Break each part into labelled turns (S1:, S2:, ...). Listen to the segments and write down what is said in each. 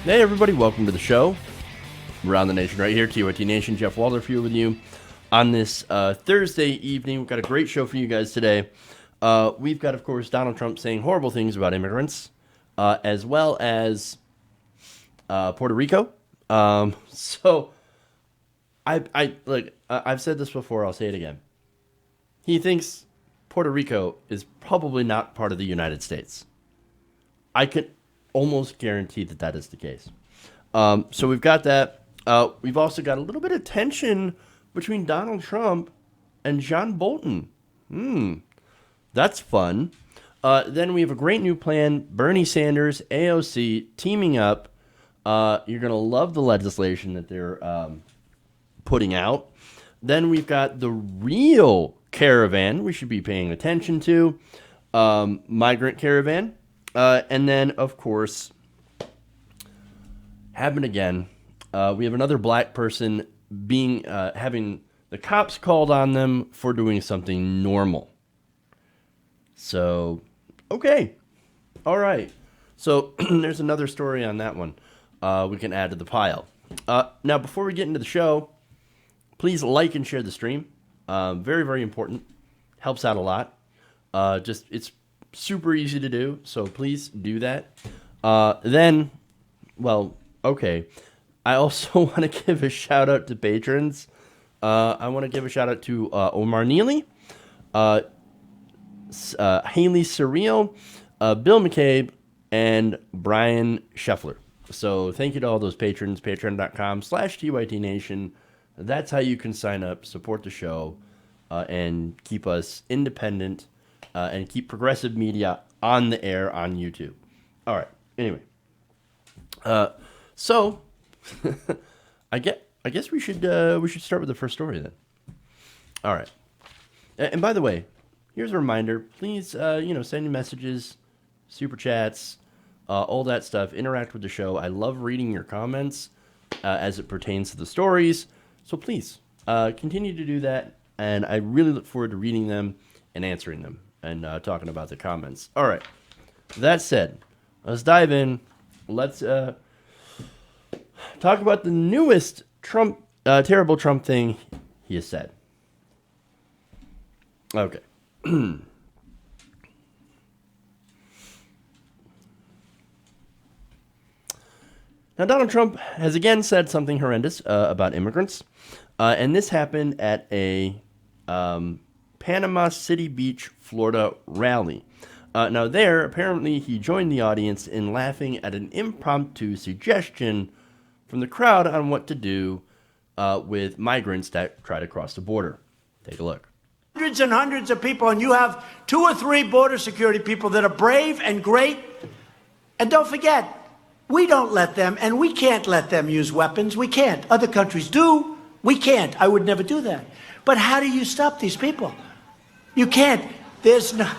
S1: Hey everybody, welcome to the show. Around the Nation right here, TYT Nation, Jeff Waldorf here with you on this Thursday evening. We've got a great show for you guys today. We've got, of course, Donald Trump saying horrible things about immigrants, as well as Puerto Rico. I've said this before, I'll say it again. He thinks Puerto Rico is probably not part of the United States. I can almost guarantee that that is the case. So we've got that. We've also got a little bit of tension between Donald Trump and John Bolton. That's fun. Then we have a great new plan. Bernie Sanders, AOC, teaming up. You're going to love the legislation that they're putting out. Then we've got the real caravan we should be paying attention to. Migrant caravan. And then, of course, happened again. We have another black person having the cops called on them for doing something normal. So, okay. All right. So, there's another story on that one we can add to the pile. Now, before we get into the show, please like and share the stream. Very, very important. Helps out a lot. It's super easy to do, so please do that. Okay. I also want to give a shout out to patrons. I want to give a shout out to Omar Neely, Haley Surreal, Bill McCabe, and Brian Scheffler. So thank you to all those patrons, patreon.com/TYTNation. That's how you can sign up, support the show, and keep us independent and keep progressive media on the air on YouTube. All right. Anyway, so I guess we should start with the first story then. All right. And by the way, here's a reminder. Please, send me messages, super chats, all that stuff. Interact with the show. I love reading your comments as it pertains to the stories. So please continue to do that. And I really look forward to reading them and answering them and talking about the comments. All right. That said, let's dive in. Let's talk about the newest terrible Trump thing he has said. Okay. Now, Donald Trump has again said something horrendous about immigrants. And this happened at a Panama City Beach, Florida rally. Now there, apparently he joined the audience in laughing at an impromptu suggestion from the crowd on what to do with migrants that try to cross the border. Take a look.
S2: Hundreds and hundreds of people, and you have 2 or 3 border security people that are brave and great. And don't forget, we don't let them, and we can't let them use weapons. We can't. Other countries do. We can't. I would never do that. But how do you stop these people? You can't. There's no...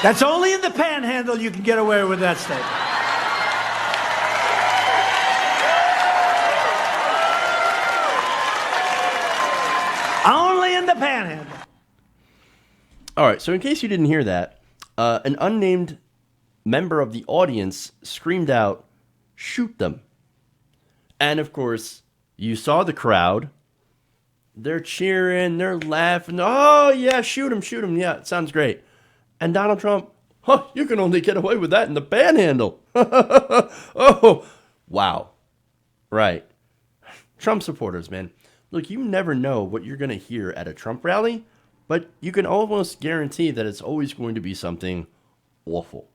S2: That's only in the panhandle you can get away with that statement. Only in the panhandle.
S1: All right, so in case you didn't hear that, an unnamed member of the audience screamed out, "Shoot them." And of course, you saw the crowd. They're cheering, they're laughing. "Oh, yeah, shoot him. Yeah, it sounds great." And Donald Trump, you can only get away with that in the panhandle. Oh, wow. Right. Trump supporters, man. Look, you never know what you're going to hear at a Trump rally, but you can almost guarantee that it's always going to be something awful.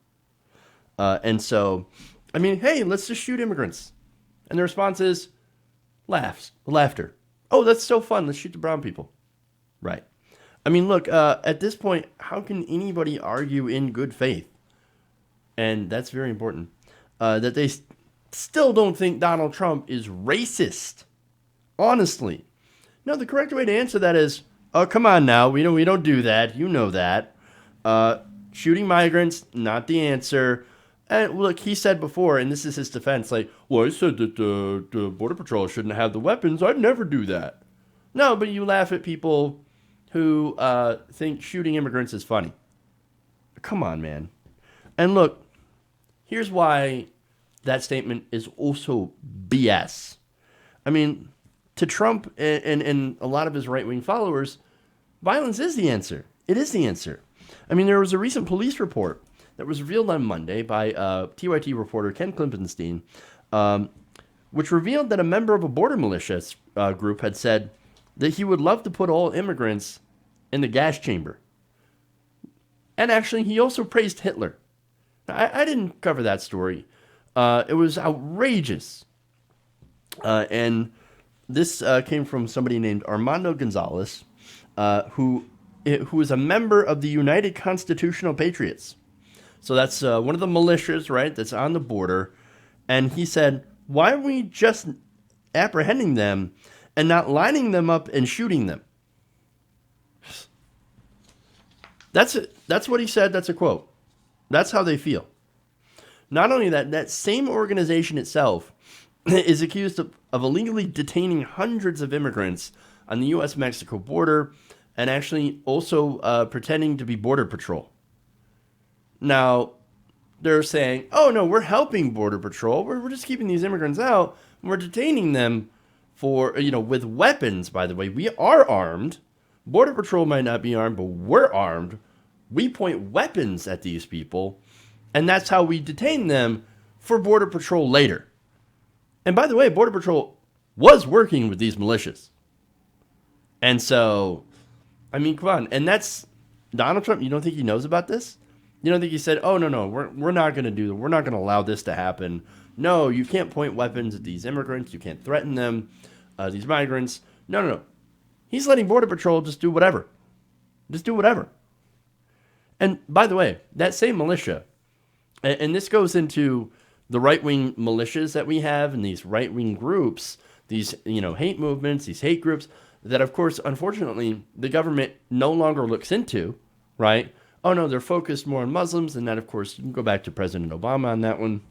S1: And so, hey, let's just shoot immigrants. And the response is laughter. Oh, that's so fun. Let's shoot the brown people. Right. Look, at this point, how can anybody argue in good faith? And that's very important. That they still don't think Donald Trump is racist. Honestly. No, the correct way to answer that is, oh, come on now. We don't do that. You know that. Shooting migrants, not the answer. And look, he said before, and this is his defense, I said that the Border Patrol shouldn't have the weapons. I'd never do that. No, but you laugh at people who think shooting immigrants is funny. Come on, man. And look, Here's why that statement is also BS. I mean, to Trump and a lot of his right-wing followers, violence is the answer. It is the answer. I mean, there was a recent police report that was revealed on Monday by TYT reporter Ken Klippenstein, which revealed that a member of a border militia group had said that he would love to put all immigrants in the gas chamber. And actually, he also praised Hitler. I didn't cover that story. It was outrageous. And this came from somebody named Armando Gonzalez, who is a member of the United Constitutional Patriots. So that's one of the militias, right, that's on the border. And he said, why are we just apprehending them and not lining them up and shooting them? That's it. That's what he said. That's a quote. That's how they feel. Not only that, that same organization itself is accused of illegally detaining hundreds of immigrants on the U.S.-Mexico border and actually also pretending to be Border Patrol. Now, they're saying, oh, no, we're helping Border Patrol. We're just keeping these immigrants out. We're detaining them for, with weapons, by the way. We are armed. Border Patrol might not be armed, but we're armed. We point weapons at these people, and that's how we detain them for Border Patrol later. And by the way, Border Patrol was working with these militias. And so, I mean, come on. And that's Donald Trump. You don't think he knows about this? You don't think he said, oh, no, we're not going to do that. We're not going to allow this to happen. No, you can't point weapons at these immigrants. You can't threaten them, these migrants. No. He's letting Border Patrol just do whatever. Just do whatever. And by the way, that same militia, and this goes into the right-wing militias that we have and these right-wing groups, these, hate movements, these hate groups that, of course, unfortunately, the government no longer looks into, right? Oh, no, they're focused more on Muslims. And that, of course, you can go back to President Obama on that one,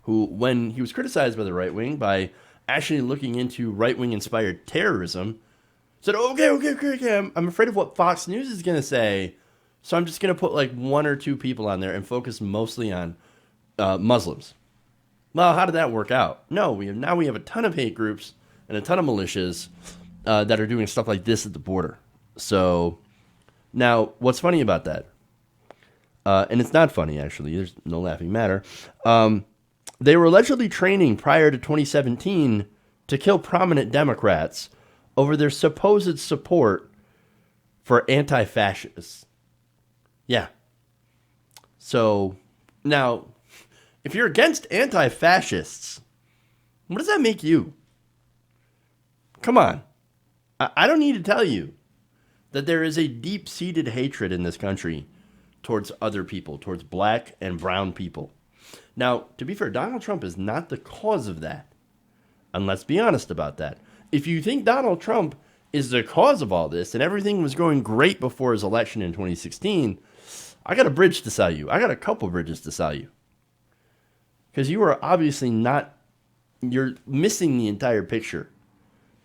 S1: who, when he was criticized by the right wing by actually looking into right-wing inspired terrorism, said, okay, I'm afraid of what Fox News is going to say, so I'm just going to put like one or two people on there and focus mostly on Muslims. Well, how did that work out? No, we have a ton of hate groups and a ton of militias that are doing stuff like this at the border. So now, what's funny about that? And it's not funny, actually. There's no laughing matter. They were allegedly training prior to 2017 to kill prominent Democrats over their supposed support for anti-fascists. Yeah. So, now, if you're against anti-fascists, what does that make you? Come on. I don't need to tell you that there is a deep-seated hatred in this country towards other people, towards black and brown people. Now, to be fair, Donald Trump is not the cause of that. And let's be honest about that. If you think Donald Trump is the cause of all this and everything was going great before his election in 2016, I got a bridge to sell you. I got a couple bridges to sell you. Because you are obviously not, you're missing the entire picture.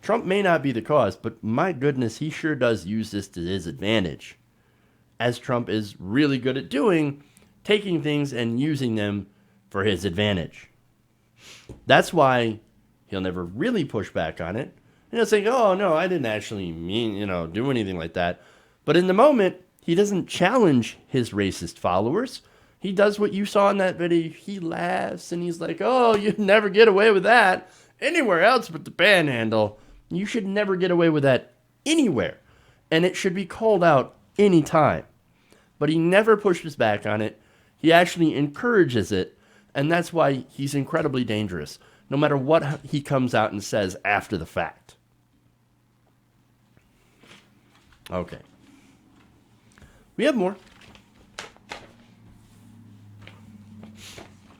S1: Trump may not be the cause, but my goodness, he sure does use this to his advantage. As Trump is really good at doing, taking things and using them for his advantage. That's why he'll never really push back on it. And he'll say, oh, no, I didn't actually mean, do anything like that. But in the moment, he doesn't challenge his racist followers. He does what you saw in that video. He laughs and he's like, oh, you'd never get away with that anywhere else but the panhandle. You should never get away with that anywhere. And it should be called out anytime. But he never pushes back on it. He actually encourages it. And that's why he's incredibly dangerous, no matter what he comes out and says after the fact. Okay. We have more.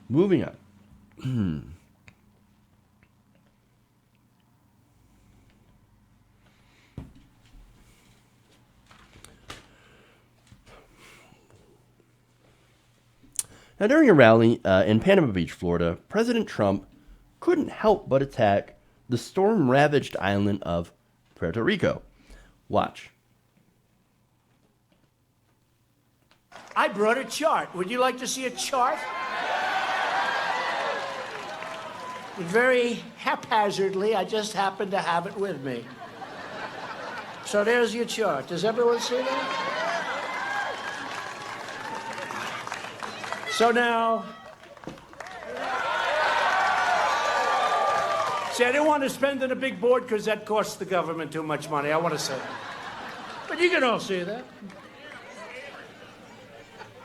S1: Moving on. Now, during a rally in Panama Beach, Florida, President Trump couldn't help but attack the storm-ravaged island of Puerto Rico. Watch.
S2: I brought a chart. Would you like to see a chart? very haphazardly, I just happened to have it with me. So there's your chart. Does everyone see that? So now, see, I didn't want to spend on a big board because that costs the government too much money. I want to say that. But you can all see that.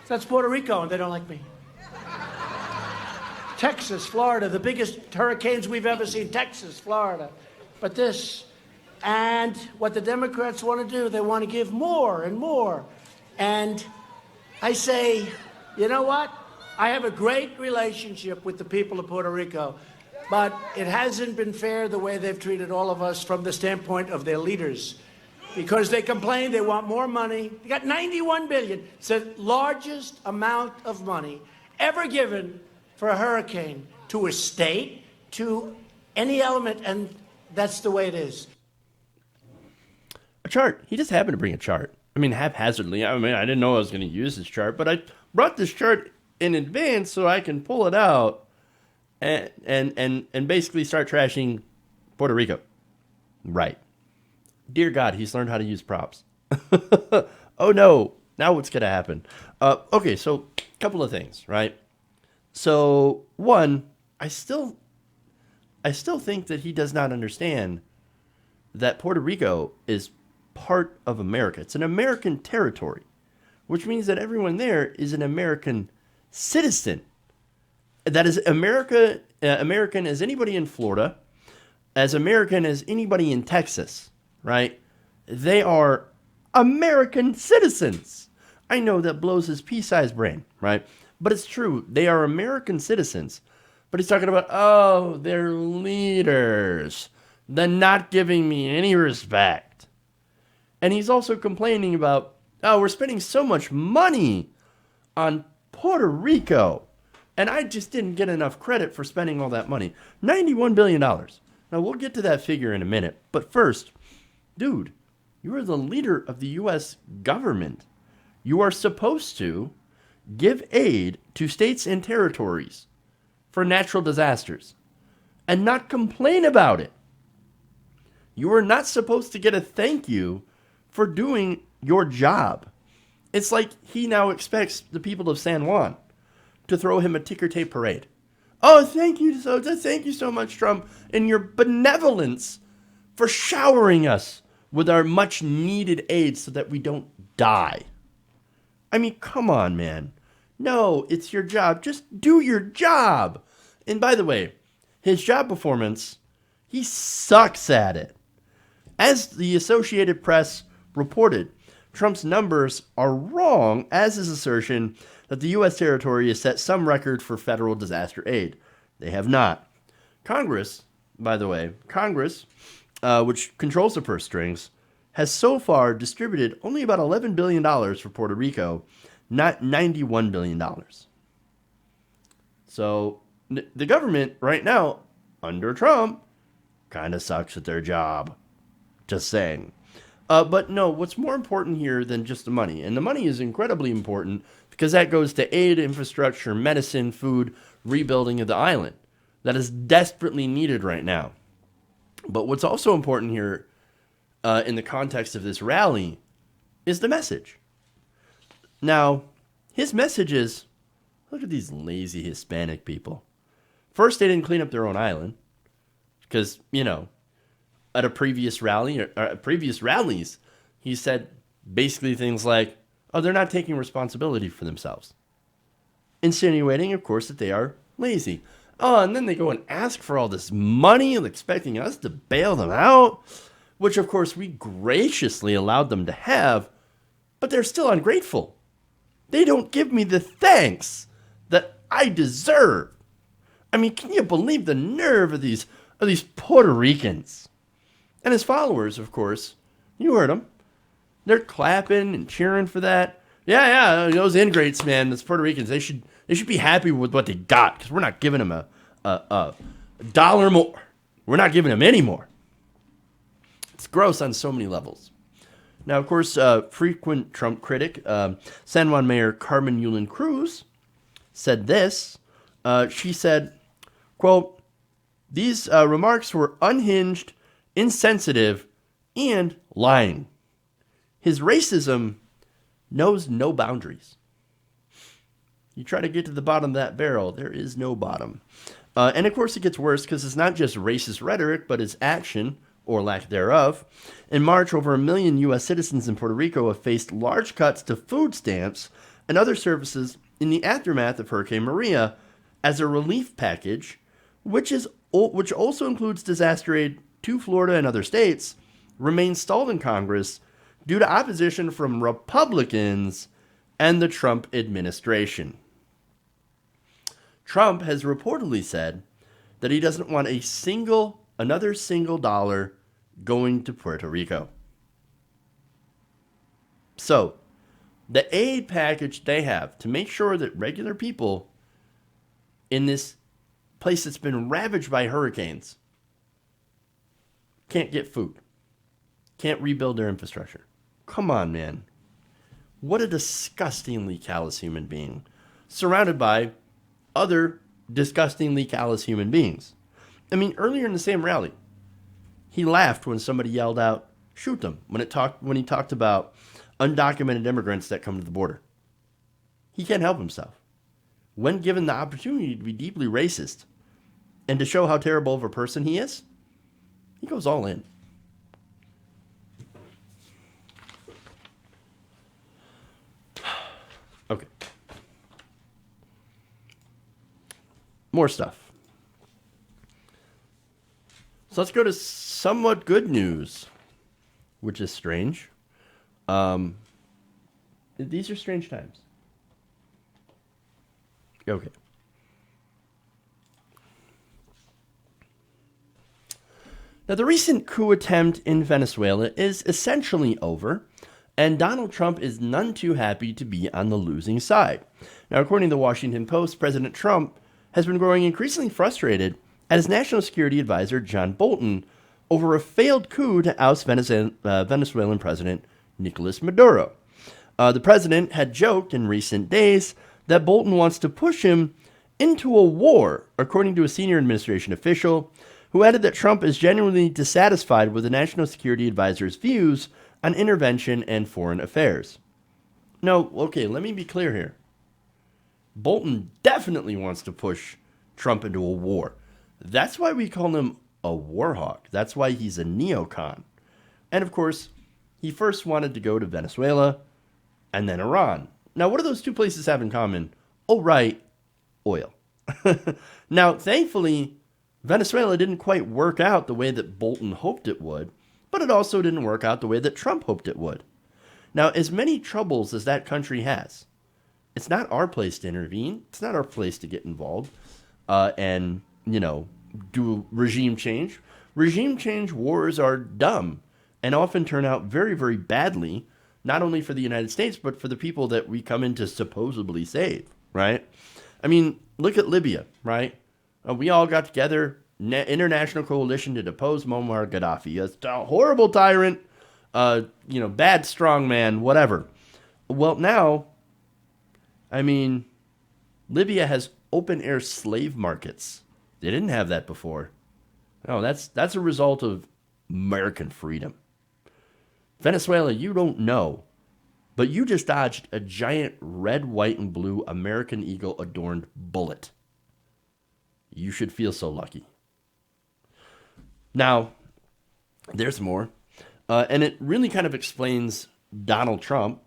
S2: That's Puerto Rico, and they don't like me. Texas, Florida, the biggest hurricanes we've ever seen. Texas, Florida. But this, and what the Democrats want to do, they want to give more and more. And I say, you know what? I have a great relationship with the people of Puerto Rico, but it hasn't been fair the way they've treated all of us from the standpoint of their leaders. Because they complain they want more money. They got $91 billion. It's the largest amount of money ever given for a hurricane to a state, to any element, and that's the way it is.
S1: A chart. He just happened to bring a chart. I mean, haphazardly. I mean, I didn't know I was going to use this chart, but I brought this chart in advance so I can pull it out and basically start trashing Puerto Rico. Right. Dear God, he's learned how to use props. Oh no, now what's going to happen? Okay, so a couple of things, right? So one, I still think that he does not understand that Puerto Rico is part of America. It's an American territory, which means that everyone there is an American citizen. That is American as anybody in Florida, as American as anybody in Texas. Right? They are American citizens. I know that blows his pea-sized brain, right? But it's true. They are American citizens. But he's talking about, oh, they're leaders. They're not giving me any respect. And he's also complaining about, oh, we're spending so much money on Puerto Rico. And I just didn't get enough credit for spending all that money. $91 billion. Now, we'll get to that figure in a minute. But first, dude, you are the leader of the U.S. government. You are supposed to give aid to states and territories for natural disasters and not complain about it. You are not supposed to get a thank you for doing your job. It's like he now expects the people of San Juan to throw him a ticker tape parade. Oh, thank you so much, Trump, in your benevolence for showering us with our much needed aid so that we don't die. I mean, come on, man. No, it's your job. Just do your job. And by the way, his job performance, he sucks at it. As the Associated Press reported, Trump's numbers are wrong, as his assertion that the U.S. territory has set some record for federal disaster aid. They have not. Congress, by the way, which controls the purse strings, has so far distributed only about $11 billion for Puerto Rico, not $91 billion. So the government right now, under Trump, kind of sucks at their job. Just saying. But no, what's more important here than just the money? And the money is incredibly important because that goes to aid, infrastructure, medicine, food, rebuilding of the island. That is desperately needed right now. But what's also important here in the context of this rally is the message. Now, his message is, look at these lazy Hispanic people. First, they didn't clean up their own island because, at a previous rally or previous rallies, he said basically things like, oh, they're not taking responsibility for themselves. Insinuating, of course, that they are lazy. Oh, and then they go and ask for all this money and expecting us to bail them out, which, of course, we graciously allowed them to have, but they're still ungrateful. They don't give me the thanks that I deserve. I mean, can you believe the nerve of these Puerto Ricans? And his followers, of course, you heard them. They're clapping and cheering for that. Yeah, those ingrates, man, those Puerto Ricans, they should be happy with what they got because we're not giving them a dollar more. We're not giving them any more. It's gross on so many levels. Now, of course, frequent Trump critic, San Juan Mayor Carmen Yulin Cruz, said this. She said, quote, These remarks were unhinged, insensitive, and lying. His racism knows no boundaries. You try to get to the bottom of that barrel, there is no bottom. And of course it gets worse because it's not just racist rhetoric, but it's action, or lack thereof. In March, over 1 million U.S. citizens in Puerto Rico have faced large cuts to food stamps and other services in the aftermath of Hurricane Maria as a relief package, which also includes disaster aid to Florida and other states, remains stalled in Congress due to opposition from Republicans and the Trump administration. Trump has reportedly said that he doesn't want another single dollar going to Puerto Rico. So, the aid package they have to make sure that regular people in this place that's been ravaged by hurricanes can't get food, can't rebuild their infrastructure. Come on, man. What a disgustingly callous human being, surrounded by other disgustingly callous human beings. I mean, earlier in the same rally, he laughed when somebody yelled out, "Shoot them," when he talked about undocumented immigrants that come to the border. He can't help himself. When given the opportunity to be deeply racist and to show how terrible of a person he is, he goes all in. Okay. More stuff. So let's go to somewhat good news, which is strange. These are strange times. Okay. Now, the recent coup attempt in Venezuela is essentially over, and Donald Trump is none too happy to be on the losing side. Now, according to the Washington Post, President Trump has been growing increasingly frustrated at his national security advisor, John Bolton, over a failed coup to oust Venezuelan President Nicolas Maduro. The president had joked in recent days that Bolton wants to push him into a war, according to a senior administration official, who added that Trump is genuinely dissatisfied with the national security advisor's views on intervention and foreign affairs. No, okay, let me be clear here. Bolton definitely wants to push Trump into a war. That's why we call him a war hawk. That's why he's a neocon. And of course, he first wanted to go to Venezuela and then Iran. Now, what do those two places have in common? Oh, right, oil. Now, thankfully, Venezuela didn't quite work out the way that Bolton hoped it would, but it also didn't work out the way that Trump hoped it would. Now, as many troubles as that country has, it's not our place to intervene. It's not our place to get involved and, do regime change. Regime change wars are dumb and often turn out very, very badly, not only for the United States, but for the people that we come in to supposedly save, right? I mean, look at Libya, right? We all got together, international coalition to depose Muammar Gaddafi, a horrible tyrant, bad strongman, whatever. Well, now, I mean, Libya has open-air slave markets. They didn't have that before. No, that's a result of American freedom. Venezuela, you don't know, but you just dodged a giant red, white, and blue American Eagle adorned bullet. You should feel so lucky. Now, there's more, and it really kind of explains Donald Trump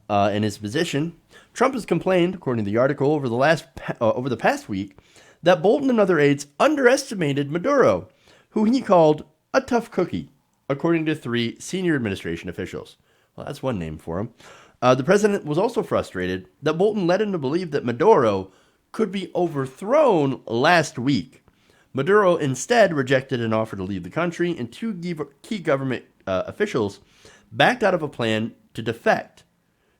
S1: and his position. Trump has complained, according to the article, over the past week, that Bolton and other aides underestimated Maduro, who he called a tough cookie, according to 3 senior administration officials. Well, that's one name for him. The president was also frustrated that Bolton led him to believe that Maduro could be overthrown last week. Maduro instead rejected an offer to leave the country, and 2 key government officials backed out of a plan to defect.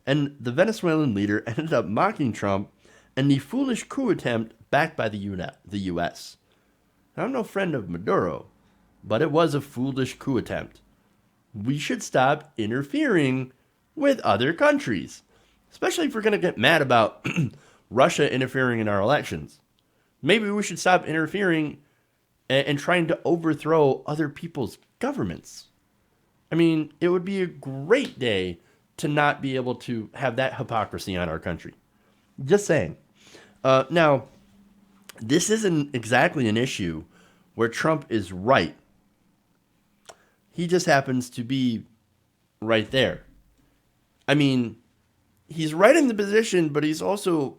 S1: And the Venezuelan leader ended up mocking Trump and the foolish coup attempt backed by the U.S. Now, I'm no friend of Maduro, but it was a foolish coup attempt. We should stop interfering with other countries, especially if we're going to get mad about Russia interfering in our elections. Maybe we should stop interfering and trying to overthrow other people's governments. I mean, it would be a great day to not be able to have that hypocrisy on our country. Just saying. Now, this isn't exactly an issue where Trump is right. He just happens to be right there. I mean, he's right in the position, but he's also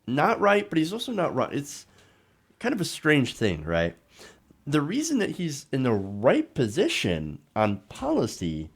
S1: not right, but he's also not wrong. It's kind of a strange thing, right? The reason that he's in the right position on policy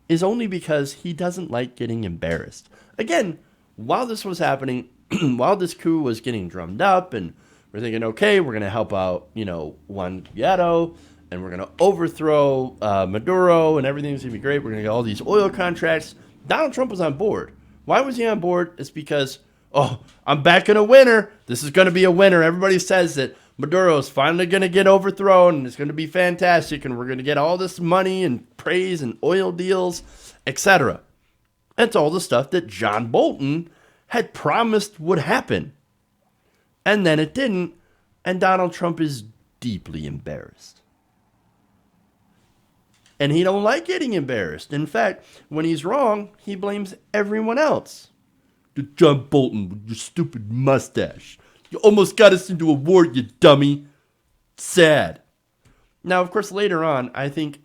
S1: is only because he doesn't like getting embarrassed. Again, while this was happening, while this coup was getting drummed up, and we're thinking, okay, we're going to help out, Juan Guaido, and we're going to overthrow Maduro, and everything's going to be great. We're going to get all these oil contracts. Donald Trump was on board. Why was he on board? It's because, I'm backing a winner. This is going to be a winner. Everybody says that Maduro is finally going to get overthrown, and it's going to be fantastic, and we're going to get all this money and praise and oil deals, etc. That's all the stuff that John Bolton had promised would happen. And then it didn't, and Donald Trump is deeply embarrassed. And he don't like getting embarrassed. In fact, when he's wrong, he blames everyone else. John Bolton with your stupid mustache. You almost got us into a war, you dummy. Sad. Now, of course, later on, I think,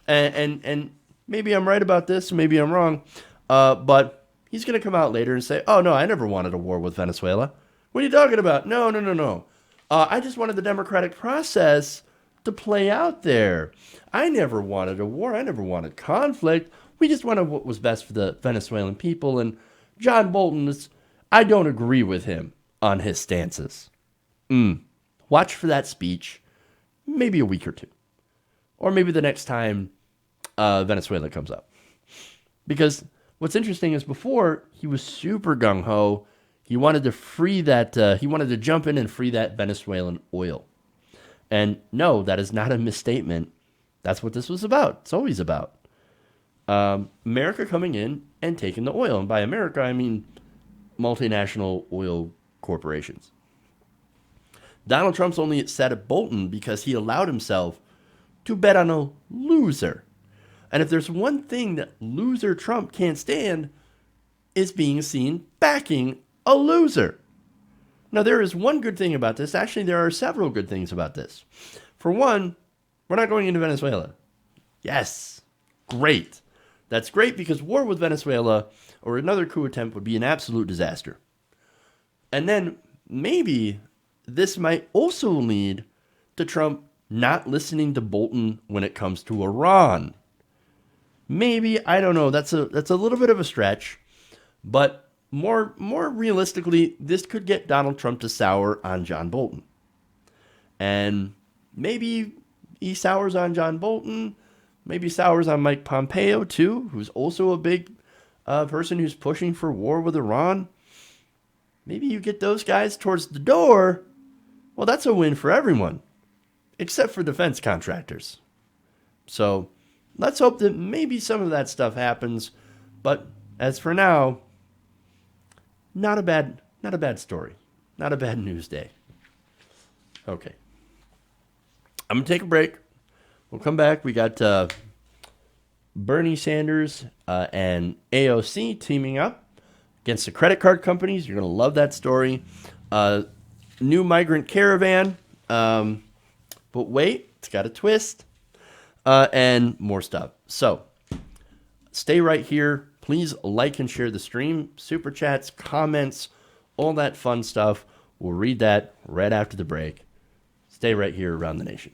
S1: and maybe I'm right about this, maybe I'm wrong, but he's going to come out later and say, oh, no, I never wanted a war with Venezuela. What are you talking about? No. I just wanted the democratic process to play out there. I never wanted a war. I never wanted conflict. We just wanted what was best for the Venezuelan people. And John Bolton, I don't agree with him on his stances. Watch for that speech, maybe a week or two. Or maybe the next time Venezuela comes up. Because what's interesting is before, he was super gung-ho. He wanted to free that, he wanted to jump in and free that Venezuelan oil. And no, that is not a misstatement. That's what this was about. It's always about America coming in and taking the oil. And by America, I mean multinational oil corporations. Donald Trump's only upset at Bolton because he allowed himself to bet on a loser. And if there's one thing that loser Trump can't stand, is being seen backing a loser. Now, there is one good thing about this. Actually, there are several good things about this. For one, we're not going into Venezuela. Yes, great. That's great because war with Venezuela or another coup attempt would be an absolute disaster. And then maybe this might also lead to Trump not listening to Bolton when it comes to Iran. Maybe, I don't know. That's a little bit of a stretch, but more realistically, this could get Donald Trump to sour on John Bolton. And maybe he sours on John Bolton, maybe sours on Mike Pompeo too, who's also a big person who's pushing for war with Iran. Maybe you get those guys towards the door. Well, that's a win for everyone, except for defense contractors. So let's hope that maybe some of that stuff happens. But as for now, not a bad story. Not a bad news day. Okay. I'm going to take a break. We'll come back. We got Bernie Sanders and AOC teaming up against the credit card companies. You're going to love that story. New migrant caravan. But wait, it's got a twist. And more stuff. So stay right here. Please like and share the stream. Super chats, comments, all that fun stuff. We'll read that right after the break. Stay right here around the nation.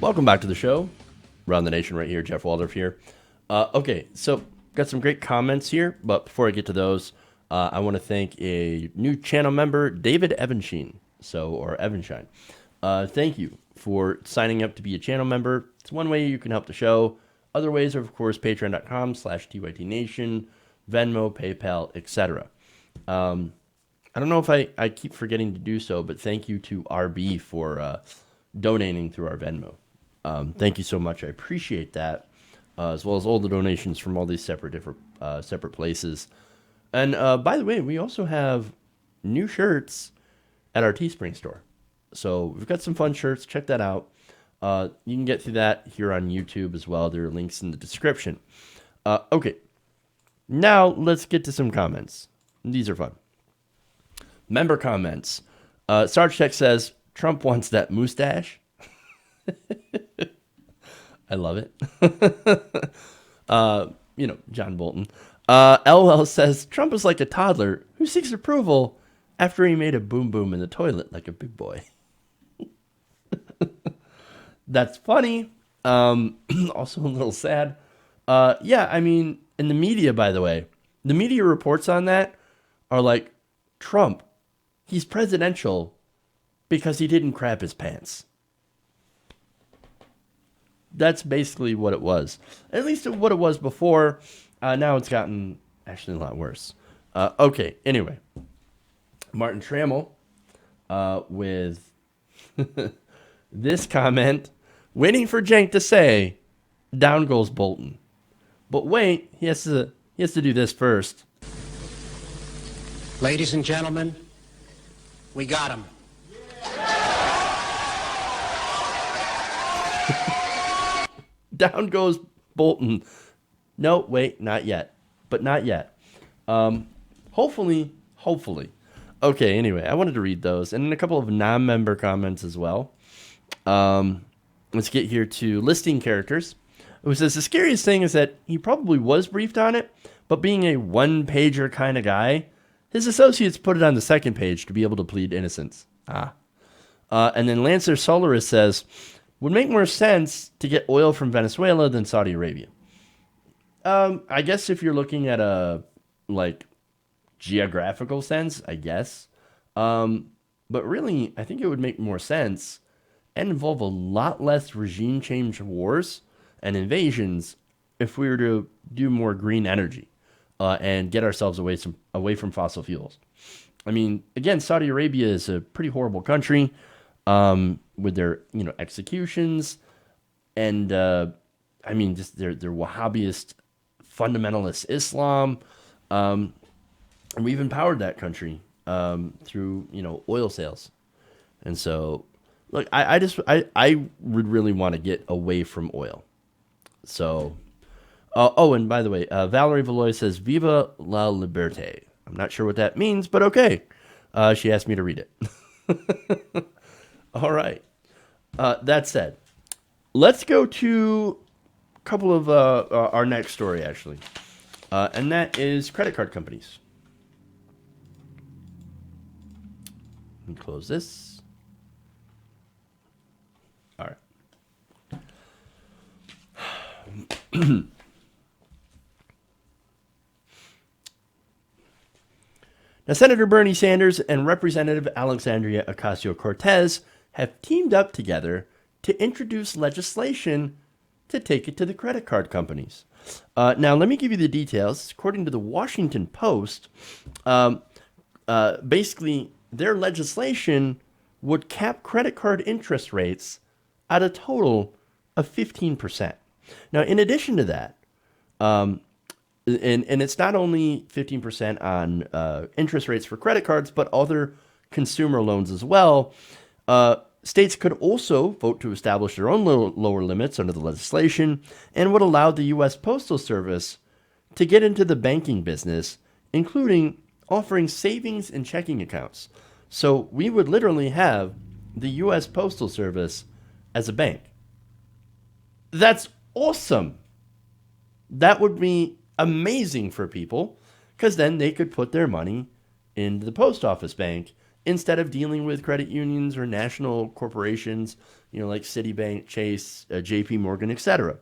S1: Welcome back to the show. Around the Nation right here. Jeff Waldorf here. Okay, so got some great comments here, but before I get to those, I want to thank a new channel member, David Evanshine. Or Evanshine. Thank you for signing up to be a channel member. It's one way you can help the show. Other ways are, of course, patreon.com/TYTNation, Venmo, PayPal, etc. I don't know if I keep forgetting to do so, but thank you to RB for donating through our Venmo. Thank you so much. I appreciate that, as well as all the donations from all these separate places. And by the way, we also have new shirts at our Teespring store. So we've got some fun shirts. Check that out. You can get through that here on YouTube as well. There are links in the description. Okay. Now let's get to some comments. These are fun. Member comments. Sarge Tech says, Trump wants that mustache. I love it. John Bolton. LL says, Trump is like a toddler who seeks approval after he made a boom boom in the toilet like a big boy. That's funny. Also a little sad. Yeah, I mean, in the media, by the way, the media reports on that are like, Trump, he's presidential because he didn't crap his pants. That's basically what it was. At least what it was before. Now it's gotten actually a lot worse. Okay, anyway. Martin Trammell with this comment, waiting for Cenk to say, down goes Bolton. But wait, he has to do this first.
S3: Ladies and gentlemen, we got him.
S1: Down goes Bolton. No, wait, not yet. But not yet. Hopefully. Okay, anyway, I wanted to read those. And then a couple of non-member comments as well. Let's get here to listing characters. It says, the scariest thing is that he probably was briefed on it, but being a one-pager kind of guy, his associates put it on the second page to be able to plead innocence. And then Lancer Solaris says, would make more sense to get oil from Venezuela than Saudi Arabia. I guess if you're looking at a, geographical sense, I guess. But really, I think it would make more sense and involve a lot less regime change wars and invasions if we were to do more green energy and get ourselves away from fossil fuels. I mean, again, Saudi Arabia is a pretty horrible country with their executions and just their Wahhabist fundamentalist Islam. And we've empowered that country through oil sales. And so, look, I would really want to get away from oil. So, and by the way, Valerie Valois says, Viva la liberté. I'm not sure what that means, but okay. She asked me to read it. All right. That said, let's go to a couple of our next story, actually. And that is credit card companies. Let me close this. All right. Now, Senator Bernie Sanders and Representative Alexandria Ocasio-Cortez have teamed up together to introduce legislation to take it to the credit card companies. Now, let me give you the details. According to the Washington Post, basically, their legislation would cap credit card interest rates at a total of 15%. Now, in addition to that, and it's not only 15% on interest rates for credit cards, but other consumer loans as well. States could also vote to establish their own lower limits under the legislation and would allow the U.S. Postal Service to get into the banking business, including offering savings and checking accounts. So we would literally have the U.S. Postal Service as a bank. That's awesome. That would be amazing for people because then they could put their money in the post office bank instead of dealing with credit unions or national corporations, like Citibank, Chase, JP Morgan, etc.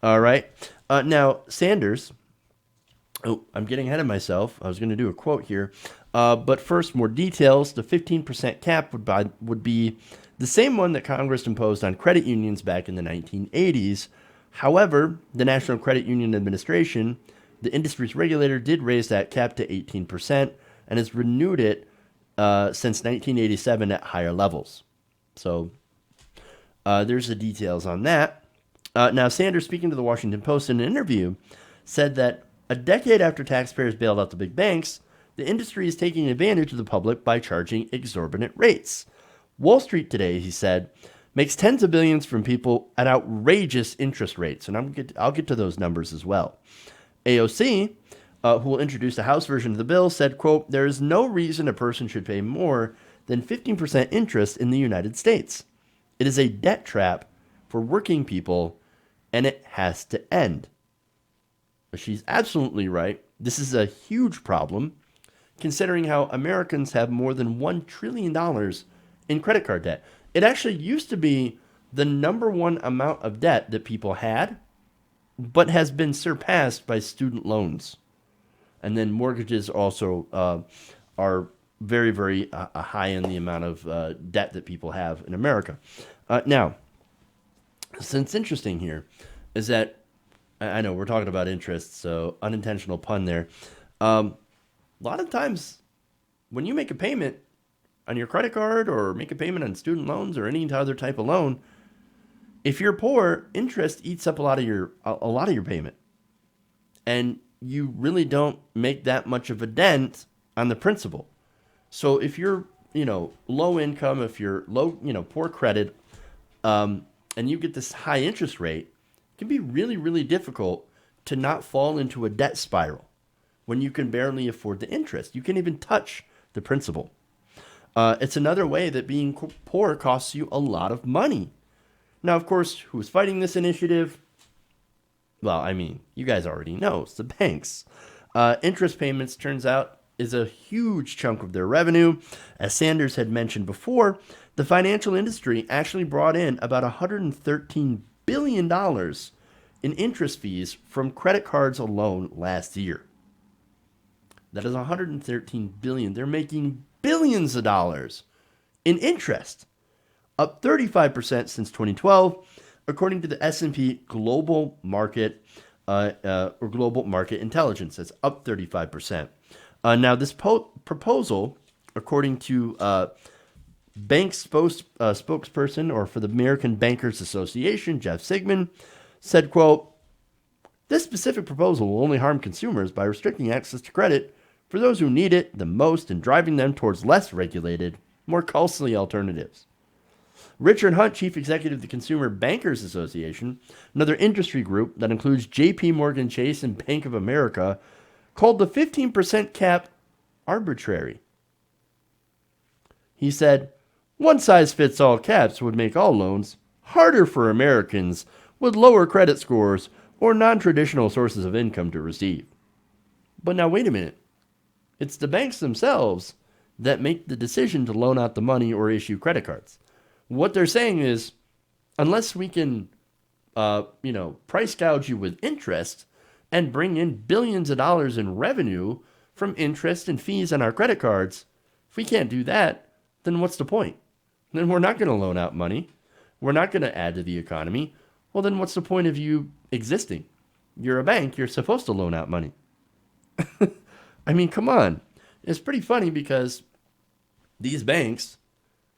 S1: All right. Now, Sanders, I'm getting ahead of myself. I was going to do a quote here. But first, more details. The 15% cap would be the same one that Congress imposed on credit unions back in the 1980s. However, the National Credit Union Administration, the industry's regulator, did raise that cap to 18% and has renewed it since 1987 at higher levels. So there's the details on that. Now, Sanders, speaking to the Washington Post in an interview, said that a decade after taxpayers bailed out the big banks, the industry is taking advantage of the public by charging exorbitant rates. Wall Street today, he said, makes tens of billions from people at outrageous interest rates. And I'll get to those numbers as well. AOC, who will introduce the House version of the bill, said, quote, there is no reason a person should pay more than 15% interest in the United States. It is a debt trap for working people, and it has to end. She's absolutely right. This is a huge problem, considering how Americans have more than $1 trillion in credit card debt. It actually used to be the number one amount of debt that people had, but has been surpassed by student loans. And then mortgages also are very, very high in the amount of debt that people have in America. Now, what's interesting here is that, I know we're talking about interest, so unintentional pun there. A lot of times when you make a payment on your credit card or make a payment on student loans or any other type of loan, if you're poor, interest eats up a lot of your payment. And you really don't make that much of a dent on the principal. So if you're, low income, if you're low, poor credit, and you get this high interest rate, it can be really, really difficult to not fall into a debt spiral when you can barely afford the interest. You can't even touch the principal. It's another way that being poor costs you a lot of money. Now, of course, who's fighting this initiative? Well, you guys already know. It's the banks. Interest payments, turns out, is a huge chunk of their revenue. As Sanders had mentioned before, the financial industry actually brought in about $113 billion in interest fees from credit cards alone last year. That is $113 billion. They're making billions of dollars in interest, up 35% since 2012, according to the S&P Global Market or Global Market Intelligence. That's up 35%. Now, this proposal, according to bank spokesperson or for the American Bankers Association, Jeff Sigmund, said, quote, this specific proposal will only harm consumers by restricting access to credit for those who need it the most and driving them towards less regulated, more costly alternatives. Richard Hunt, chief executive of the Consumer Bankers Association, another industry group that includes JP Morgan Chase and Bank of America, called the 15% cap arbitrary. He said, one-size-fits-all caps would make all loans harder for Americans with lower credit scores or non-traditional sources of income to receive. But now wait a minute. It's the banks themselves that make the decision to loan out the money or issue credit cards. What they're saying is, unless we can, price gouge you with interest and bring in billions of dollars in revenue from interest and fees on our credit cards, if we can't do that, then what's the point? Then we're not going to loan out money. We're not going to add to the economy. Well, then what's the point of you existing? You're a bank. You're supposed to loan out money. Come on. It's pretty funny because these banks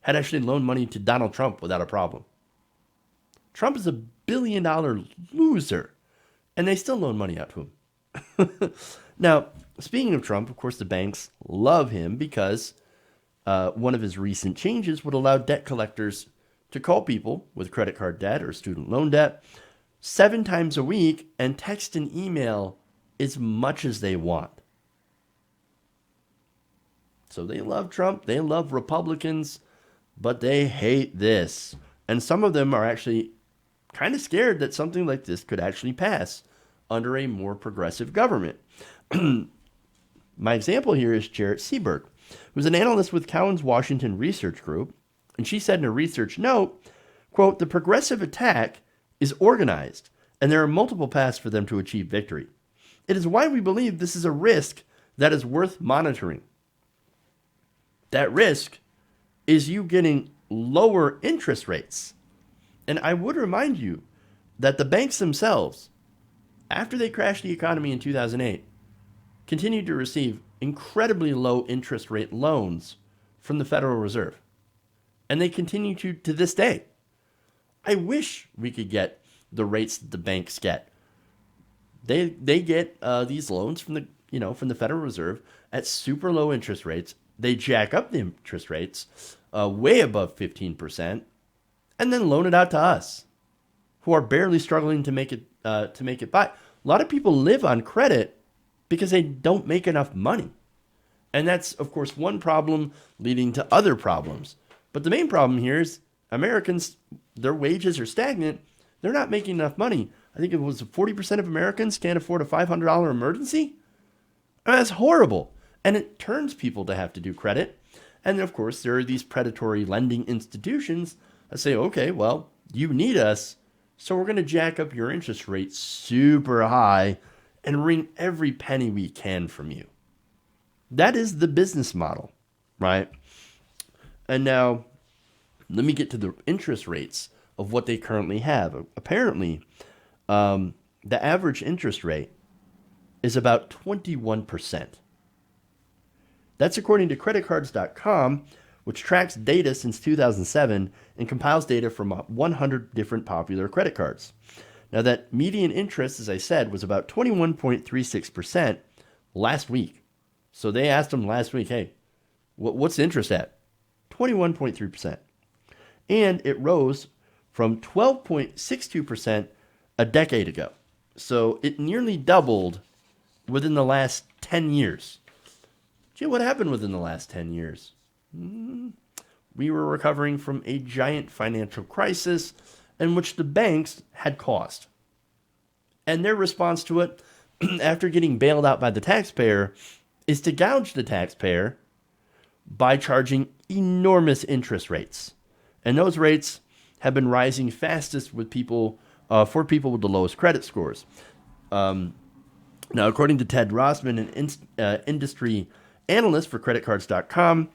S1: had actually loaned money to Donald Trump without a problem. Trump is a billion-dollar loser, and they still loan money out to him. Now, speaking of Trump, of course, the banks love him because one of his recent changes would allow debt collectors to call people with credit card debt or student loan debt 7 times a week and text and email as much as they want. So they love Trump, they love Republicans, but they hate this. And some of them are actually kind of scared that something like this could actually pass under a more progressive government. My example here is Jarrett Seberg. who's an analyst with Cowen's Washington Research Group, and she said in a research note, quote, "The progressive attack is organized, and there are multiple paths for them to achieve victory. It is why we believe this is a risk that is worth monitoring." That risk is you getting lower interest rates. And I would remind you that the banks themselves, after they crashed the economy in 2008, continued to receive incredibly low interest rate loans from the Federal Reserve. And they continue to this day. I wish we could get the rates that the banks get. They get these loans from the Federal Reserve at super low interest rates. They jack up the interest rates way above 15%, and then loan it out to us, who are barely struggling to make it by. A lot of people live on credit because they don't make enough money, and that's of course one problem leading to other problems. But the main problem here is Americans, their wages are stagnant. They're not making enough money. I think it was 40% of Americans can't afford a $500 emergency. That's horrible. And it turns people to have to do credit. And then, of course, there are these predatory lending institutions that say, okay, well, you need us, so we're going to jack up your interest rate super high and wring every penny we can from you. That is the business model, right? And now, let me get to the interest rates of what they currently have. Apparently, the average interest rate is about 21%. That's according to creditcards.com, which tracks data since 2007 and compiles data from 100 different popular credit cards. Now, that median interest, as I said, was about 21.36% last week. So they asked them last week, hey, what's the interest at? 21.3%. And it rose from 12.62% a decade ago. So it nearly doubled within the last 10 years. Gee, what happened within the last 10 years? We were recovering from a giant financial crisis in which the banks had caused. And their response to it, after getting bailed out by the taxpayer, is to gouge the taxpayer by charging enormous interest rates. And those rates have been rising fastest with people for people with the lowest credit scores. Now, according to Ted Rossman, an industry analyst for creditcards.com,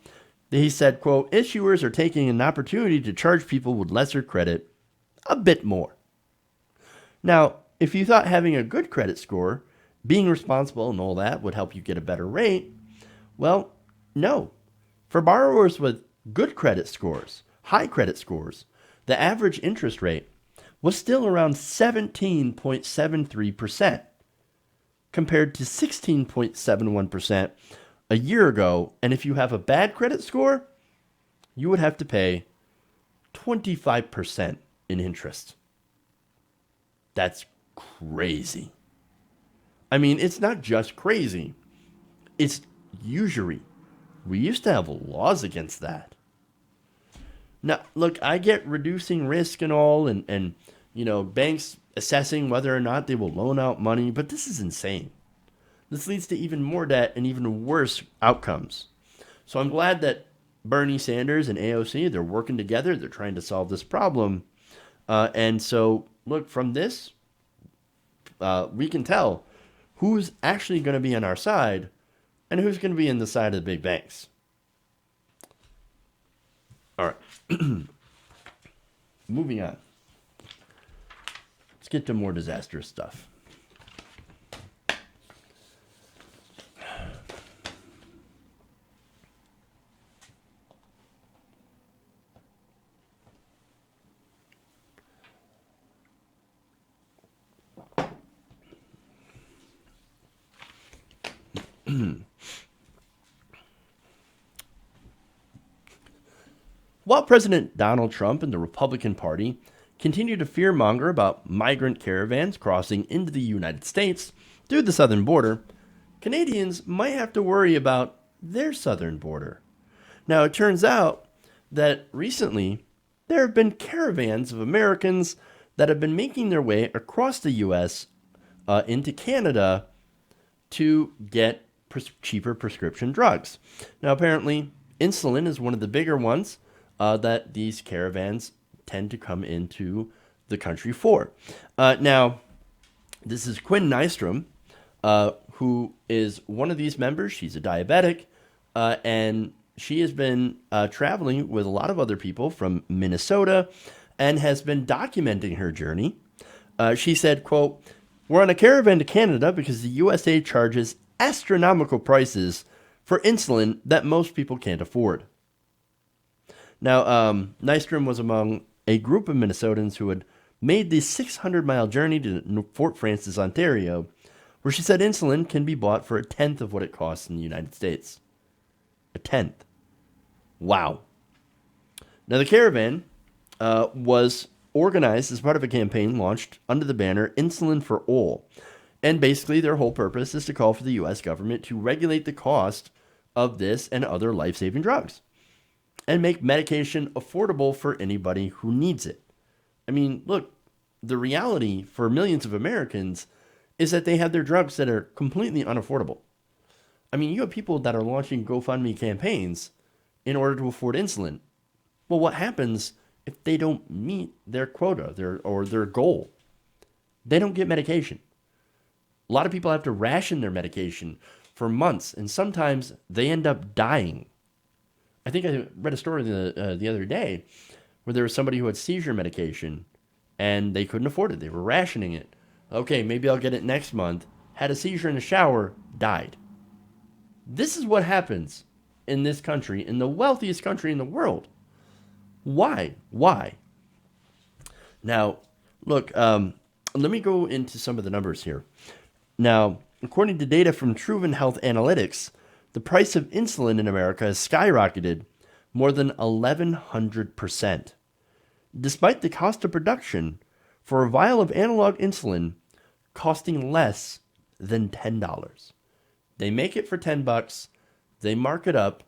S1: he said, quote, "Issuers are taking an opportunity to charge people with lesser credit a bit more." Now, if you thought having a good credit score, being responsible and all that would help you get a better rate, well, no. For borrowers with good credit scores, high credit scores, the average interest rate was still around 17.73% compared to 16.71% a year ago. And if you have a bad credit score, you would have to pay 25% in interest. That's crazy. I mean, it's not just crazy. It's usury. We used to have laws against that. Now, look, I get reducing risk and all, and banks assessing whether or not they will loan out money, but this is insane. This leads to even more debt and even worse outcomes. So I'm glad that Bernie Sanders and AOC, they're working together. They're trying to solve this problem. And so, look, from this, we can tell who's actually going to be on our side and who's going to be in the side of the big banks. All right. Moving on. Let's get to more disastrous stuff. While President Donald Trump and the Republican Party continue to fearmonger about migrant caravans crossing into the United States through the southern border, Canadians might have to worry about their southern border. Now, it turns out that recently there have been caravans of Americans that have been making their way across the U.S. Into Canada to get cheaper prescription drugs. Now, apparently, insulin is one of the bigger ones that these caravans tend to come into the country for. Now, this is Quinn Nystrom, who is one of these members. She's a diabetic, and she has been traveling with a lot of other people from Minnesota and has been documenting her journey. She said, quote, "We're on a caravan to Canada because the USA charges astronomical prices for insulin that most people can't afford." Now, Nystrom was among a group of Minnesotans who had made the 600-mile journey to Fort Frances, Ontario, where she said insulin can be bought for a tenth of what it costs in the United States. A tenth. Wow. Now, the caravan was organized as part of a campaign launched under the banner Insulin for All. And basically, their whole purpose is to call for the U.S. government to regulate the cost of this and other life-saving drugs and make medication affordable for anybody who needs it. I mean, look, the reality for millions of Americans is that they have their drugs that are completely unaffordable. I mean, you have people that are launching GoFundMe campaigns in order to afford insulin. Well, what happens if they don't meet their quota or their goal? They don't get medication. A lot of people have to ration their medication for months, and sometimes they end up dying. I think I read a story the other day where there was somebody who had seizure medication, and they couldn't afford it. They were rationing it. Okay, maybe I'll get it next month. Had a seizure in the shower, died. This is what happens in this country, in the wealthiest country in the world. Why? Why? Now, look, let me go into some of the numbers here. Now, according to data from Truven Health Analytics, the price of insulin in America has skyrocketed more than 1,100%. Despite the cost of production for a vial of analog insulin costing less than $10. They make it for $10, they mark it up,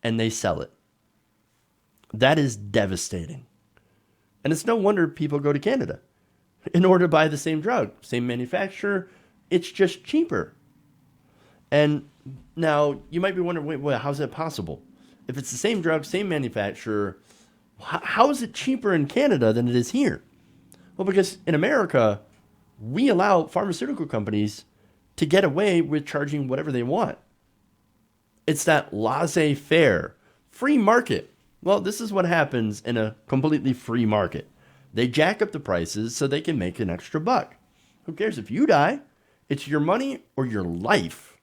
S1: and they sell it. That is devastating. And it's no wonder people go to Canada in order to buy the same drug, same manufacturer. It's just cheaper. And now you might be wondering, wait, how's that possible? If it's the same drug, same manufacturer, how is it cheaper in Canada than it is here? Well, because in America, we allow pharmaceutical companies to get away with charging whatever they want. It's that laissez-faire, free market. Well, this is what happens in a completely free market. They jack up the prices so they can make an extra buck. Who cares if you die? It's your money or your life.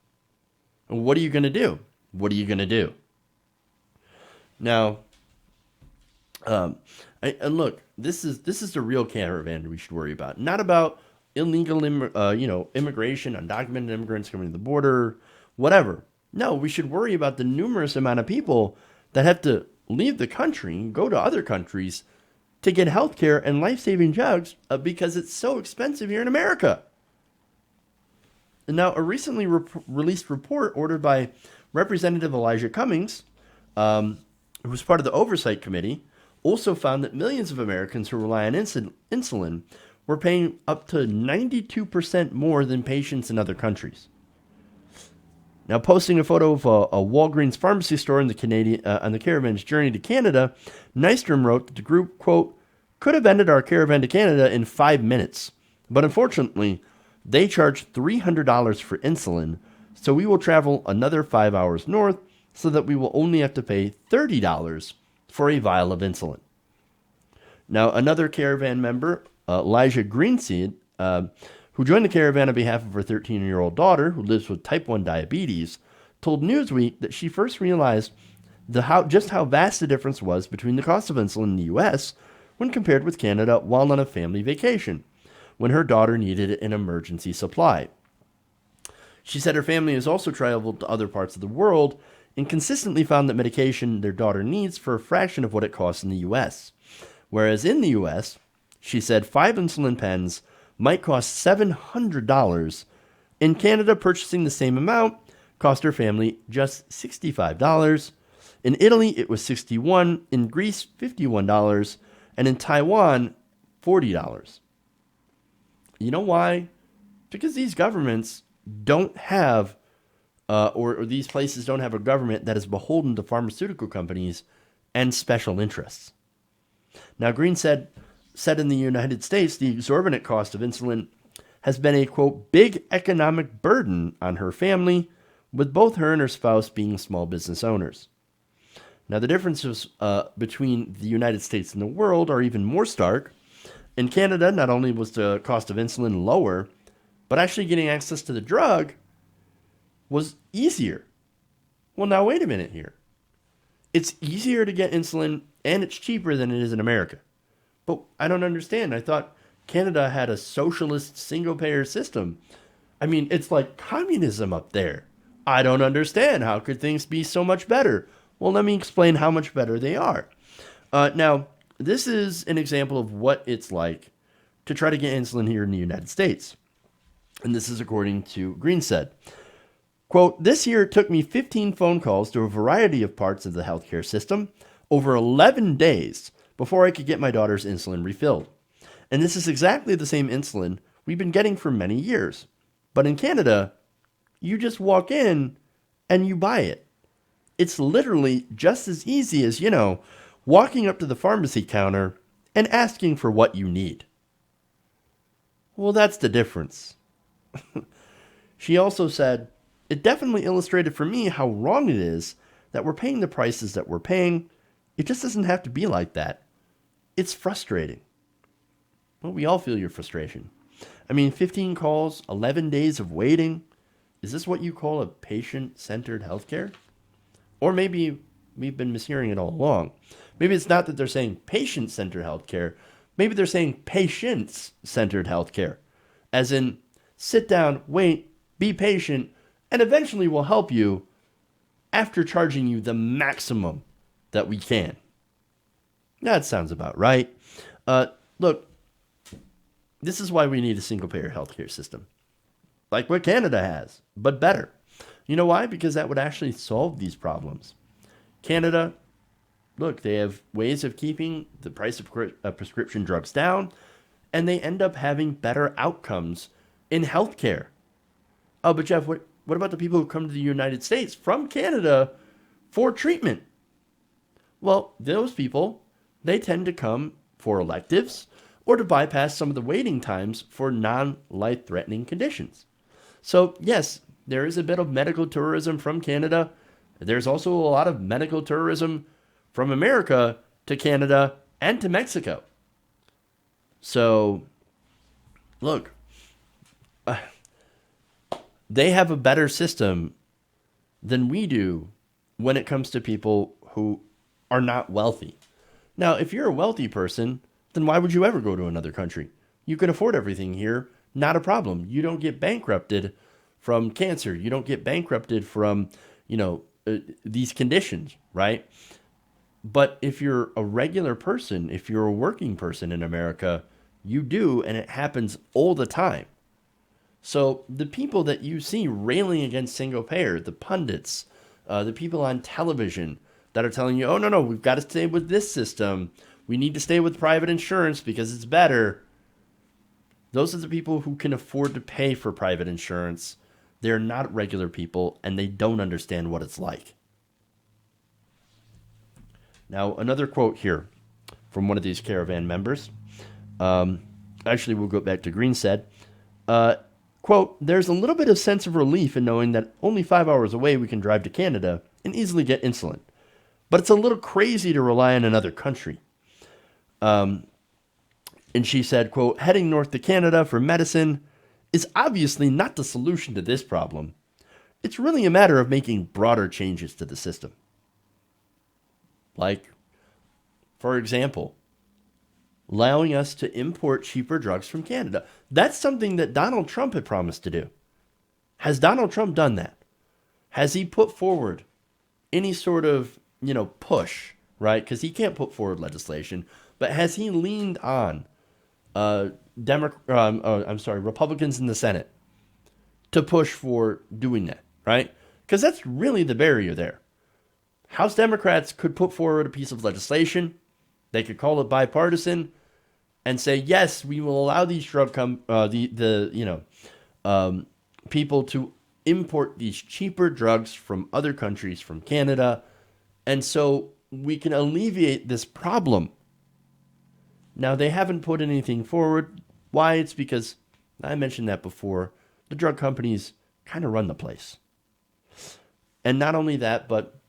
S1: And what are you going to do? What are you going to do? Now, and look, this is the real caravan we should worry about. Not about illegal, immigration, undocumented immigrants coming to the border, whatever. No, we should worry about the numerous amount of people that have to leave the country and go to other countries to get health care and life-saving drugs because it's so expensive here in America. And now, a recently released report ordered by Representative Elijah Cummings, who was part of the Oversight Committee, also found that millions of Americans who rely on insulin were paying up to 92% more than patients in other countries. Now, posting a photo of a Walgreens pharmacy store in on the caravan's journey to Canada, Nystrom wrote that the group, quote, could have ended our caravan to Canada in 5 minutes. But unfortunately, they charge $300 for insulin, so we will travel another 5 hours north so that we will only have to pay $30 for a vial of insulin. Now, another caravan member, Elijah Greenseed, who joined the caravan on behalf of her 13-year-old daughter, who lives with type 1 diabetes, told Newsweek that she first realized just how vast the difference was between the cost of insulin in the U.S. when compared with Canada while on a family vacation, when her daughter needed an emergency supply. She said her family has also traveled to other parts of the world and consistently found that medication their daughter needs for a fraction of what it costs in the U.S. Whereas in the U.S., she said 5 insulin pens might cost $700. In Canada, purchasing the same amount cost her family just $65. In Italy, it was $61. In Greece, $51. And in Taiwan, $40. You know why? Because these governments don't have or these places don't have a government that is beholden to pharmaceutical companies and special interests. Now, Green said in the United States, the exorbitant cost of insulin has been a, quote, big economic burden on her family, with both her and her spouse being small business owners. Now, the differences between the United States and the world are even more stark. In Canada, not only was the cost of insulin lower, but actually getting access to the drug was easier. Well, now wait a minute here. It's easier to get insulin and it's cheaper than it is in America. But I don't understand. I thought Canada had a socialist single-payer system. I mean, it's like communism up there. I don't understand. How could things be so much better? Well, let me explain how much better they are. Now, this is an example of what it's like to try to get insulin here in the United States. And this is according to Green said, quote, this year it took me 15 phone calls to a variety of parts of the healthcare system over 11 days before I could get my daughter's insulin refilled. And this is exactly the same insulin we've been getting for many years. But in Canada, you just walk in and you buy it. It's literally just as easy as, walking up to the pharmacy counter and asking for what you need. Well, that's the difference. She also said, it definitely illustrated for me how wrong it is that we're paying the prices that we're paying. It just doesn't have to be like that. It's frustrating. Well, we all feel your frustration. I mean, 15 calls, 11 days of waiting. Is this what you call a patient-centered healthcare? Or maybe we've been mishearing it all along. Maybe it's not that they're saying patient-centered healthcare. Maybe they're saying patients-centered healthcare. As in, sit down, wait, be patient, and eventually we'll help you after charging you the maximum that we can. That sounds about right. Look, this is why we need a single-payer healthcare system. Like what Canada has, but better. You know why? Because that would actually solve these problems. Canada, look, they have ways of keeping the price of prescription drugs down, and they end up having better outcomes in healthcare. Oh, but Jeff, what about the people who come to the United States from Canada for treatment? Well, those people, they tend to come for electives or to bypass some of the waiting times for non-life-threatening conditions. So, yes, there is a bit of medical tourism from Canada. There's also a lot of medical tourism from America to Canada and to Mexico. So, look, they have a better system than we do when it comes to people who are not wealthy. Now, if you're a wealthy person, then why would you ever go to another country? You can afford everything here, not a problem. You don't get bankrupted from cancer. You don't get bankrupted from, these conditions, right? But if you're a regular person, if you're a working person in America, you do, and it happens all the time. So the people that you see railing against single payer, the pundits, the people on television that are telling you, oh, no, we've got to stay with this system. We need to stay with private insurance because it's better. Those are the people who can afford to pay for private insurance. They're not regular people, and they don't understand what it's like. Now, another quote here from one of these Caravan members. Actually, we'll go back to Green said, quote, there's a little bit of sense of relief in knowing that only 5 hours away we can drive to Canada and easily get insulin. But it's a little crazy to rely on another country. And she said, quote, heading north to Canada for medicine is obviously not the solution to this problem. It's really a matter of making broader changes to the system. Like, for example, allowing us to import cheaper drugs from Canada. That's something that Donald Trump had promised to do. Has Donald Trump done that? Has he put forward any sort of, push, right? Because he can't put forward legislation. But has he leaned on Republicans in the Senate to push for doing that, right? Because that's really the barrier there. House Democrats could put forward a piece of legislation. They could call it bipartisan and say, yes, we will allow these people to import these cheaper drugs from other countries, from Canada, and so we can alleviate this problem. Now, they haven't put anything forward. Why? It's because, I mentioned that before, the drug companies kind of run the place. And not only that, but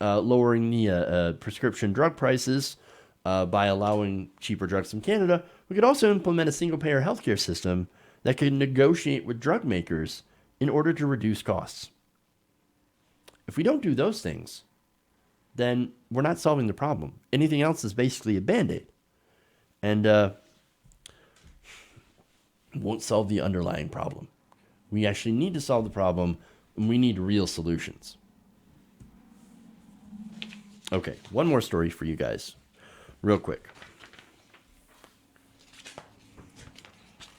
S1: lowering the prescription drug prices by allowing cheaper drugs from Canada, we could also implement a single-payer healthcare system that could negotiate with drug makers in order to reduce costs. If we don't do those things, then we're not solving the problem. Anything else is basically a Band-Aid. And won't solve the underlying problem. We actually need to solve the problem, and we need real solutions. Okay, one more story for you guys, real quick.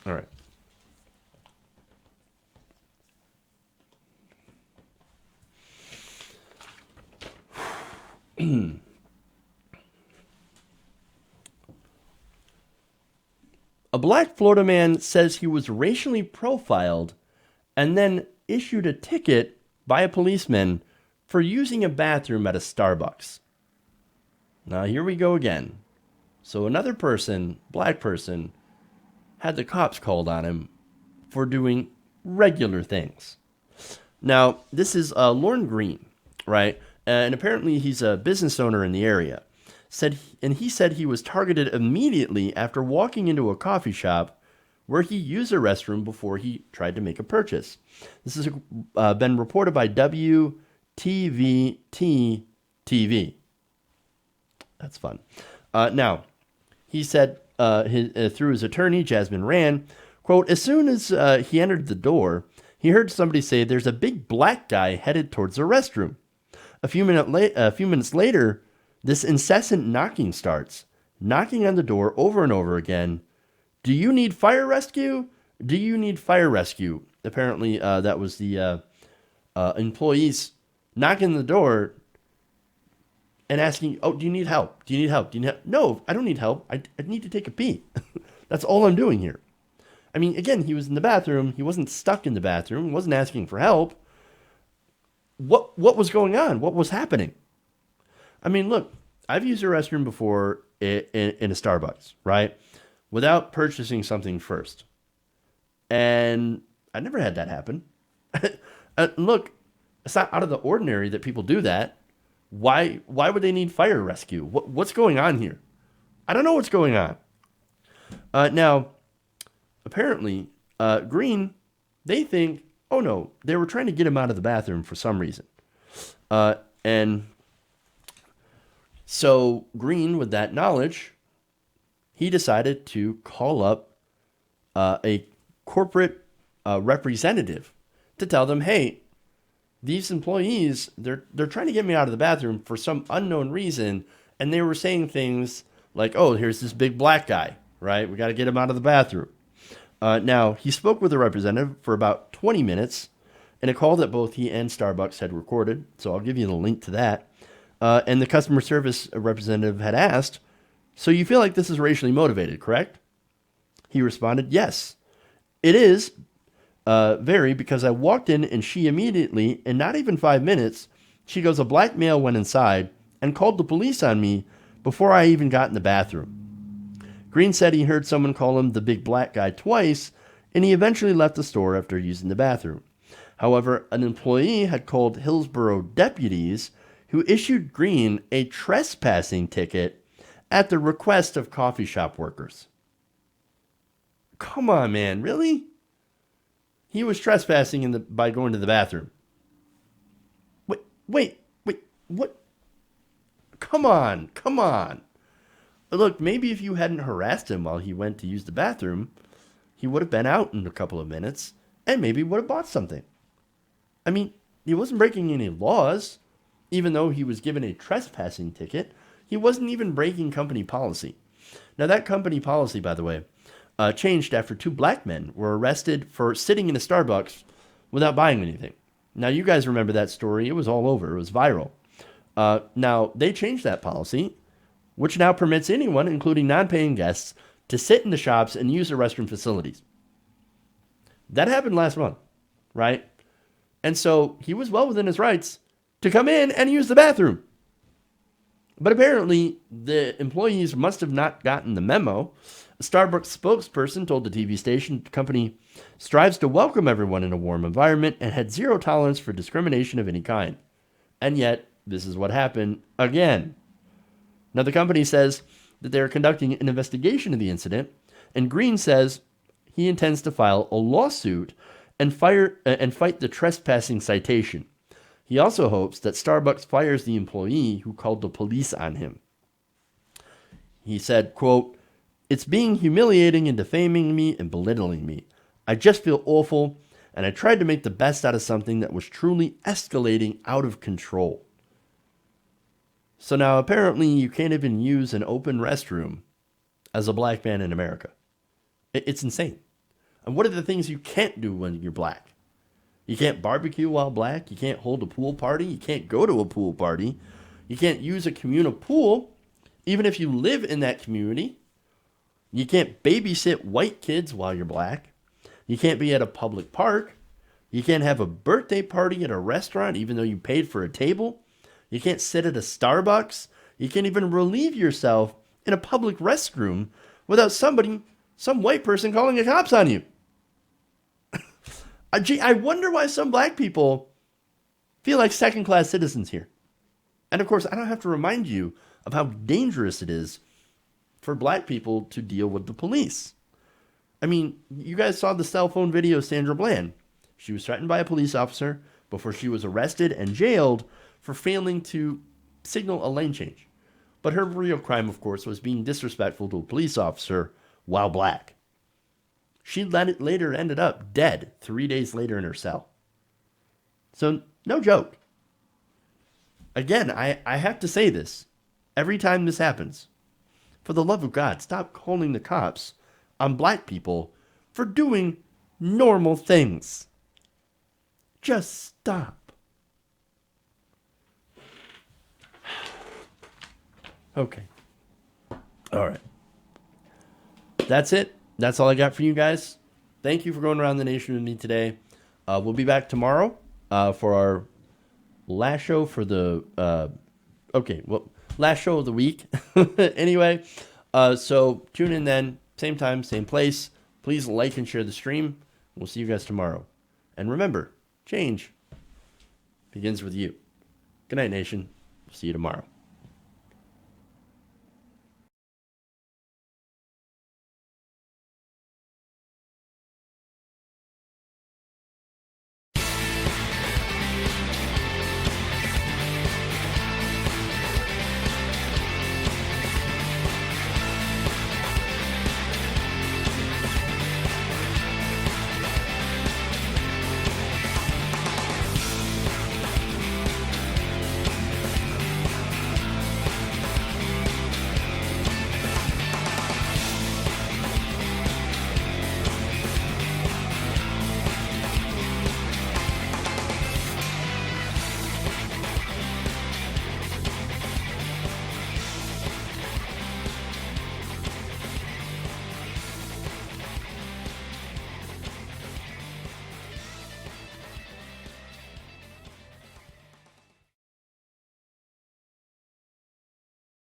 S1: All right. A black Florida man says he was racially profiled and then issued a ticket by a policeman for using a bathroom at a Starbucks. Now, here we go again. So another person, black person, had the cops called on him for doing regular things. Now, this is Lorne Green, right? And apparently he's a business owner in the area. He said he was targeted immediately after walking into a coffee shop where he used a restroom before he tried to make a purchase. This has been reported by WTVT-TV. That's fun. Now, he said through his attorney, Jasmine Rand, quote, as soon as he entered the door, he heard somebody say there's a big black guy headed towards the restroom. A few minutes later, this incessant knocking starts, knocking on the door over and over again. Do you need fire rescue? Do you need fire rescue? Apparently, that was the employees knocking on the door and asking, oh, do you need help? Do you need help? Do you need help? No, I don't need help. I need to take a pee. That's all I'm doing here. I mean, again, he was in the bathroom. He wasn't stuck in the bathroom. He wasn't asking for help. What was going on? What was happening? I mean, look, I've used a restroom before in a Starbucks, right? Without purchasing something first. And I never had that happen. Look, it's not out of the ordinary that people do that. Why would they need fire rescue? What's going on here? I don't know what's going on. Now, apparently, Green, they think, oh no, they were trying to get him out of the bathroom for some reason. And so Green, with that knowledge, he decided to call up a corporate representative to tell them, hey, these employees, they're trying to get me out of the bathroom for some unknown reason, and they were saying things like, oh, here's this big black guy, right? We got to get him out of the bathroom. Now, he spoke with the representative for about 20 minutes in a call that both he and Starbucks had recorded, so I'll give you the link to that. And the customer service representative had asked, so you feel like this is racially motivated, correct? He responded, yes, it is very, because I walked in and she immediately, in not even 5 minutes, she goes, a black male went inside and called the police on me before I even got in the bathroom. Green said he heard someone call him the big black guy twice, and he eventually left the store after using the bathroom. However, an employee had called Hillsborough deputies who issued Green a trespassing ticket at the request of coffee shop workers. Come on, man, really? He was trespassing by going to the bathroom. Wait, what? Come on. Look, maybe if you hadn't harassed him while he went to use the bathroom, he would have been out in a couple of minutes and maybe would have bought something. I mean, he wasn't breaking any laws. Even though he was given a trespassing ticket, he wasn't even breaking company policy. Now, that company policy, by the way, changed after 2 black men were arrested for sitting in a Starbucks without buying anything. Now, you guys remember that story. It was all over. It was viral. Now, they changed that policy, which now permits anyone, including non-paying guests, to sit in the shops and use the restroom facilities. That happened last month, right? And so he was well within his rights to come in and use the bathroom. But apparently, the employees must have not gotten the memo. A Starbucks spokesperson told the TV station the company strives to welcome everyone in a warm environment and had zero tolerance for discrimination of any kind. And yet, this is what happened again. Now, the company says that they are conducting an investigation of the incident, and Green says he intends to file a lawsuit and fight the trespassing citation. He also hopes that Starbucks fires the employee who called the police on him. He said, quote, "It's being humiliating and defaming me and belittling me. I just feel awful, and I tried to make the best out of something that was truly escalating out of control." So now apparently you can't even use an open restroom as a black man in America. It's insane. And what are the things you can't do when you're black? You can't barbecue while black. You can't hold a pool party. You can't go to a pool party. You can't use a communal pool, even if you live in that community. You can't babysit white kids while you're black. You can't be at a public park. You can't have a birthday party at a restaurant, even though you paid for a table. You can't sit at a Starbucks. You can't even relieve yourself in a public restroom without some white person calling the cops on you. Gee, I wonder why some black people feel like second-class citizens here. And of course, I don't have to remind you of how dangerous it is for black people to deal with the police. I mean, you guys saw the cell phone video of Sandra Bland. She was threatened by a police officer before she was arrested and jailed for failing to signal a lane change. But her real crime, of course, was being disrespectful to a police officer while black. She later ended up dead 3 days later in her cell. So, no joke. Again, I have to say this every time this happens. For the love of God, stop calling the cops on black people for doing normal things. Just stop. Okay. All right. That's it. That's all I got for you guys. Thank you for going around the nation with me today. We'll be back tomorrow for our last show for the last show of the week. Anyway, so tune in then, same time, same place. Please like and share the stream. We'll see you guys tomorrow. And remember, change begins with you. Good night, nation. See you tomorrow.